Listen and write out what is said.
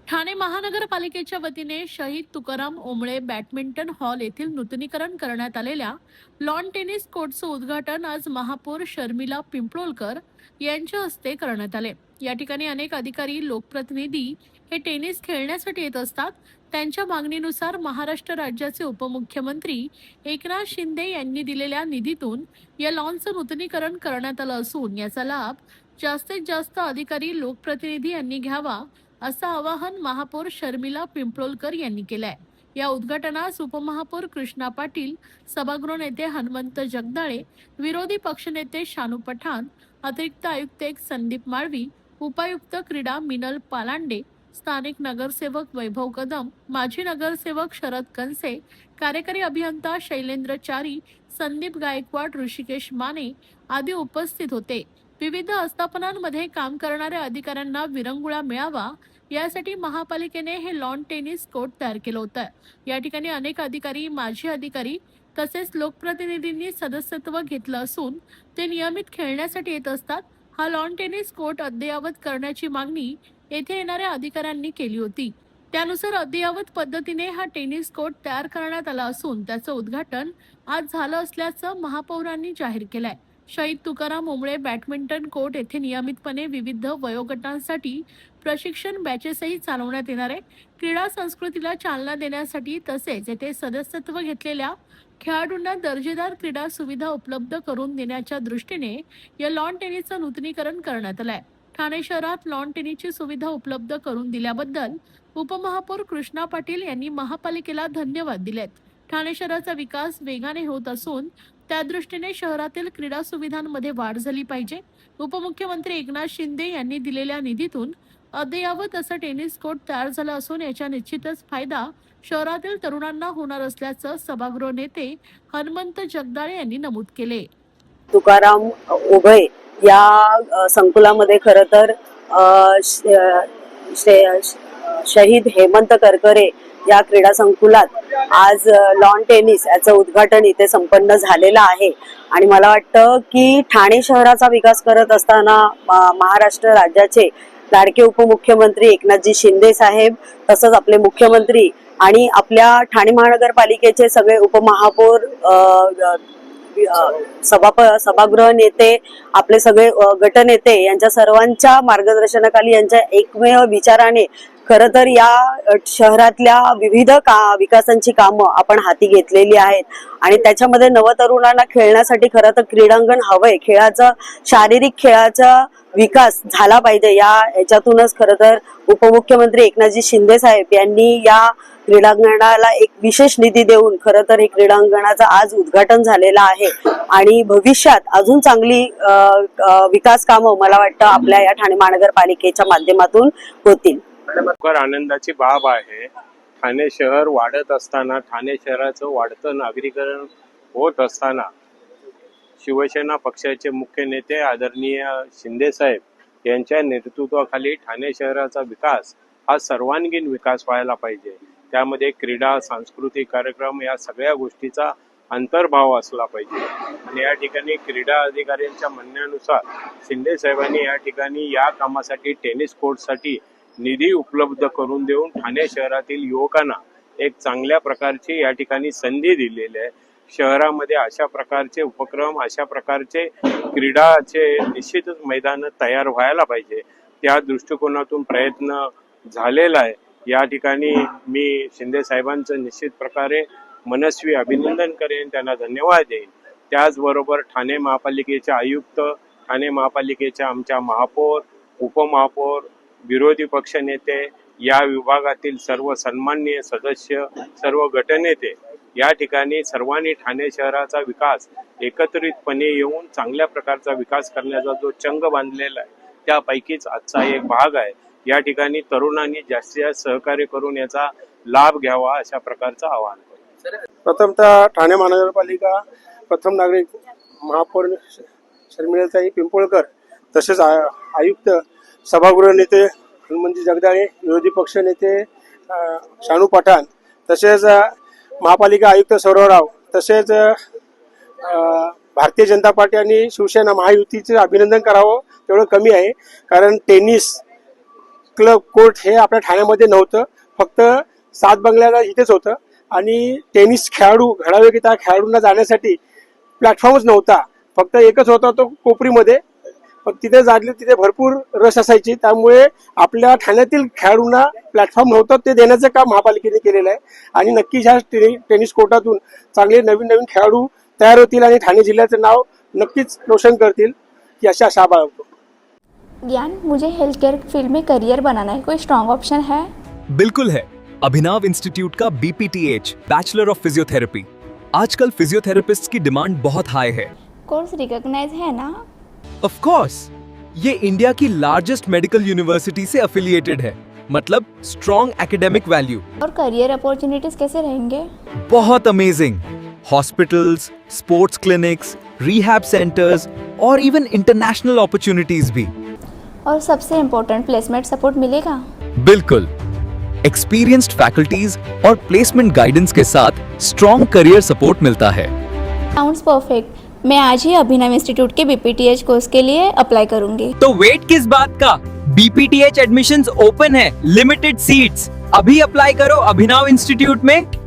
ठाणे महानगरपालिकेच्या वतीने शहीद तुकाराम ओंबळे बॅडमिंटन हॉल येथील नूतनीकरण करण्यात आलेल्या लॉन टेनिस कोर्टचं उद्घाटन आज महापौर शर्मिला पिंपळोलकर यांच्या हस्ते करण्यात आले। या ठिकाणी अनेक अधिकारी, लोकप्रतिनिधी हे टेनिस खेळण्यासाठी येत असतात। त्यांच्या मागणीनुसार महाराष्ट्र राज्याचे उपमुख्यमंत्री एकनाथ शिंदे यांनी दिलेल्या निधीतून या लॉनचं नूतनीकरण करण्यात आलं असून याचा लाभ जास्तीत जास्त अधिकारी, लोकप्रतिनिधी यांनी घ्यावा असं आवाहन महापौर शर्मिला पिंपळोलकर यांनी केलंय। या उद्घाटनास उपमहापौर कृष्णा पाटील, सभागृह नेते हनुमंत जगदाळे, विरोधी पक्षनेते शानू पठाण, अतिरिक्त आयुक्त एक संदीप माळवी, उपायुक्त क्रीडा मिनल पालांडे, स्थानिक नगरसेवक वैभव कदम, माजी नगरसेवक शरद कनसे, कार्यकारी अभियंता शैलेंद्र चारी, संदीप गायकवाड, ऋषिकेश माने आदी उपस्थित होते। विविध आस्थापनांमध्ये काम करणाऱ्या अधिकाऱ्यांना विरंगुळा मिळावा यासाठी महापालिकेने हे लॉन टेनिस कोर्ट तयार केलं होतं। या ठिकाणी अनेक अधिकारी, माजी अधिकारी तसेच लोकप्रतिनिधींनी सदस्यत्व घेतलं असून ते नियमित खेळण्यासाठी येत असतात। हा लॉन टेनिस कोर्ट अद्ययावत करण्याची मागणी येथे येणाऱ्या अधिकाऱ्यांनी केली होती। त्यानुसार अद्ययावत पद्धतीने हा टेनिस कोर्ट तयार करण्यात आला असून त्याचं उद्घाटन आज झालं असल्याचं महापौरांनी जाहीर केलंय। शहीद तुकाराम ओंबळे बॅडमिंटन कोर्ट येथे नियमितपणे विविध वयोगटांसाठी प्रशिक्षण बॅचेसही चालवण्यात येणार आहे। क्रीडा संस्कृतीला चालना देण्यासाठी तसेच येथे सदस्यत्व घेतलेल्या खेळाडूंना दर्जेदार क्रीडा सुविधा उपलब्ध करून देण्याच्या दृष्टीने या लॉन टेनिसचं नूतनीकरण करण्यात आलंय। ठाणे शहरात लॉन टेनिसची सुविधा उपलब्ध करून दिल्याबद्दल उपमहापौर कृष्णा पाटील यांनी महापालिकेला धन्यवाद दिलेत। ठाणे शहराचा विकास वेगाने होत असून त्या दृष्टीने शहरातील क्रीडा सुविधांमध्ये वाढ झाली पाहिजे। उपमुख्यमंत्री एकनाथ शिंदे यांनी दिलेल्या निधीतून अद्ययावत असं टेनिस कोर्ट तयार झालं असून याचा निश्चितच फायदा शहरातील तरुणांना होणार असल्याचं सभागृह नेते हनुमंत जगदाळे यांनी नमूद केले। तुकाराम ओंबळे या संकुलामध्ये खरं तर शहीद हेमंत करकरे या क्रीडा संकुलात आज लॉन टेनिस याचं उद्घाटन इथे संपन्न झालेलं आहे। आणि मला वाटतं की ठाणे शहराचा विकास करत असताना महाराष्ट्र राज्याचे लाडके उपमुख्यमंत्री एकनाथजी शिंदे साहेब, तसंच आपले मुख्यमंत्री आणि आपल्या ठाणे महानगरपालिकेचे सगळे उपमहापौर, सभागृह नेते, आपले सगळे गटनेते यांच्या सर्वांच्या मार्गदर्शनाखाली, यांच्या एकमेव विचाराने खरं तर या शहरातल्या विविध विकासांची कामं आपण हाती घेतलेली आहेत। आणि त्याच्यामध्ये नवतरुणांना खेळण्यासाठी खरं तर क्रीडांगण हवंय। शारीरिक खेळाचा विकास झाला पाहिजे, याच्यातूनच खरं तर उपमुख्यमंत्री एकनाथजी शिंदे साहेब यांनी या क्रीडांगणाला एक विशेष निधी देऊन खरं तर हे क्रीडांगणाचं आज उद्घाटन झालेलं आहे। आणि भविष्यात अजून चांगली विकास कामं मला वाटतं आपल्या या ठाणे महानगरपालिकेच्या माध्यमातून होतील। आनंदाची बाब आहे। ठाणे शहर वाढत असताना, ठाणे शहराचं वाढतं नागरीकरण होत असताना शिवसेना पक्षाचे मुख्य नेते आदरणीय शिंदे साहेब यांच्या नेतृत्वाखाली ठाणे शहराचा विकास हा सर्वांगीण विकास व्हायला पाहिजे। त्यामध्ये क्रीडा, सांस्कृतिक कार्यक्रम या सगळ्या गोष्टीचा अंतर्भाव असला पाहिजे। आणि या ठिकाणी क्रीडा अधिकाऱ्यांच्या म्हणण्यानुसार शिंदे साहेबांनी या ठिकाणी या कामासाठी टेनिस कोर्टसाठी निधी उपलब्ध करून देऊन ठाणे शहरातील युवकांना एक चांगल्या प्रकारची या ठिकाणी संधी दिलेली आहे। शहरामध्ये अशा प्रकारचे उपक्रम, अशा प्रकारचे क्रीडाचे निश्चितच मैदान तयार व्हायला पाहिजे। त्या दृष्टिकोनातून प्रयत्न झालेला आहे। या ठिकाणी मी शिंदे साहेबांचं निश्चित प्रकारे मनस्वी अभिनंदन करेन, त्यांना धन्यवाद देईन। त्याचबरोबर ठाणे महापालिकेचे आयुक्त, ठाणे महापालिकेच्या आमच्या महापौर, उपमहापौर, विरोधी पक्षनेते, या विभागातील सर्व सन्माननीय सदस्य, सर्व गटनेते या ठिकाणी सर्वांनी ठाणे शहराचा विकास एकत्रितपणे येऊन चांगल्या प्रकारचा विकास करण्याचा जो चंग बांधलेला आहे त्यापैकीच आजचा एक भाग आहे। या ठिकाणी तरुणांनी जास्तीत जास्त सहकार्य करून याचा लाभ घ्यावा अशा प्रकारचं आवाहन करतो। प्रथमतः ठाणे महानगरपालिका प्रथम नागरिक महापौर शर्मिलाताई पिंपळकर, तसेच आयुक्त, सभागृह नेते हनुमंत जगदाळे, विरोधी पक्ष नेते शानू पठाण, तसेच महापालिका आयुक्त सौरवराव, तसेच भारतीय जनता पार्टी आणि शिवसेना महायुतीचे अभिनंदन करावं तेवढं कमी आहे। कारण टेनिस क्लब कोर्ट हे आपल्या ठाण्यामध्ये नव्हतं. फक्त सात बंगल्याला इथेच होतं आणि टेनिस खेळाडू घडावे की त्या खेळाडूंना जाण्यासाठी प्लॅटफॉर्मच नव्हता. फक्त एकच होता तो कोपरीमध्ये. पण तिथे जायला तिथे भरपूर रस असायची. त्यामुळे आपल्या ठाण्यातील खेळाडूंना प्लॅटफॉर्म नव्हतं ते देण्याचं काम महापालिकेने केलेलं आहे. आणि नक्कीच ह्या टेनिस कोर्टातून चांगले नवीन नवीन खेळाडू तयार होतील आणि ठाणे जिल्ह्याचं नाव नक्कीच रोशन करतील ही अशी आशा बाळगतो. ज्ञान, मुझे हेल्थ केयर फील्ड में करियर बनाना है, कोई स्ट्रॉन्ग ऑप्शन है? बिल्कुल है. अभिनव इंस्टीट्यूट का BPTH बैचलर ऑफ फिजियोथेरेपी. आजकल फिजियोथेरेपिस्ट की डिमांड बहुत हाई है. कोर्स रिकॉग्नाइज है ना? ऑफ कोर्स, ये इंडिया की लार्जेस्ट मेडिकल यूनिवर्सिटी से एफिलिएटेड है. मतलब स्ट्रॉन्ग एकेडमिक वैल्यू. और करियर अपॉर्चुनिटीज कैसे रहेंगे? बहुत amazing. Hospitals, sports clinics, rehab centres और इवन इंटरनेशनल अपॉर्चुनिटीज भी. और सबसे इम्पोर्टेंट, प्लेसमेंट सपोर्ट मिलेगा? बिल्कुल. एक्सपीरियंस्ड फैकल्टीज और प्लेसमेंट गाइडेंस के साथ स्ट्रॉन्ग करियर सपोर्ट मिलता है. Sounds perfect. मैं आज ही अभिनव इंस्टीट्यूट के BPTH कोर्स के लिए अप्लाई करूंगी. तो वेट किस बात का? BPTH एडमिशंस ओपन है, लिमिटेड सीट्स. अभी अप्लाई करो अभिनव इंस्टीट्यूट में.